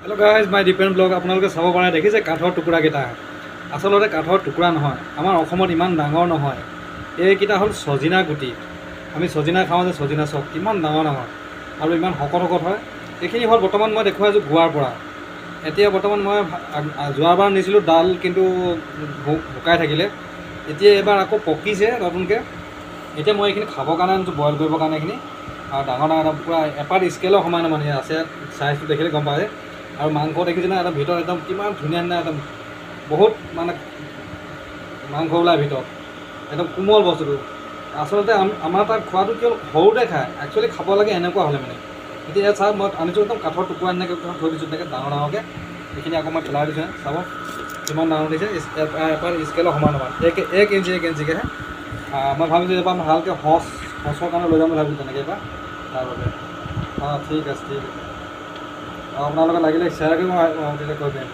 hello' guys my depend blog আপোনালোকে চাব পাৰে দেখিছে কাঠৰ টুকুৰাকেইটা আচলতে কাঠৰ টুকুৰা নহয় আমাৰ অসমত ইমান ডাঙৰ নহয় এইকেইটা হ'ল ছজিনা গুটি আমি ছজিনা খাওঁ যে ছজিনা চব কিমান ডাঙৰ ডাঙৰ আৰু ইমান শকত শকত হয় এইখিনি হ'ল বৰ্তমান মই দেখুৱাই আছোঁ গুৱাৰ পৰা এতিয়া বৰ্তমান মই যোৱাবাৰ নিছিলোঁ ডাল কিন্তু শুকাই থাকিলে এতিয়া এইবাৰ আকৌ পকিছে নতুনকৈ এতিয়া মই এইখিনি খাবৰ কাৰণে আনিছোঁ বইল কৰিবৰ কাৰণে এইখিনি আৰু ডাঙৰ ডাঙৰ একদম পূৰা এপাত স্কেলৰ সমান মানে আছে চাইজটো দেখিলে গম পায় আৰু মাংস দেখিছে না একদম ভিতৰত একদম কিমান ধুনীয়া ধুনীয়া একদম বহুত মানে মাংস ওলায় ভিতৰত একদম কোমল বস্তুটো আচলতে আমাৰ তাত খোৱাটো কিয় সৰুতে খায় একচুৱেলি খাব লাগে এনেকুৱা হ'লে মানে এতিয়া ইয়াত চাওক মই আনিছোঁ একদম কাঠৰ টুকুৰা এনেকৈ থৈ দিছোঁ তেনেকৈ ডাঙৰ ডাঙৰকৈ এইখিনি আকৌ মই পেলাই দিছোঁ চাব কিমান ডাঙৰ দিছে এপাত স্কেলৰ সমান সমান এক ইঞ্চিকৈহে মই ভাবিছোঁ এবাৰ ভালকৈ সঁচৰ কাৰণে লৈ যাম বুলি ভাবিছোঁ তেনেকৈ এবাৰ তাৰ বাবে ঠিক আছে আপোনালোকে লাগিলে শ্বেয়াৰ কৰি মই তেতিয়া কৈ পাৰিম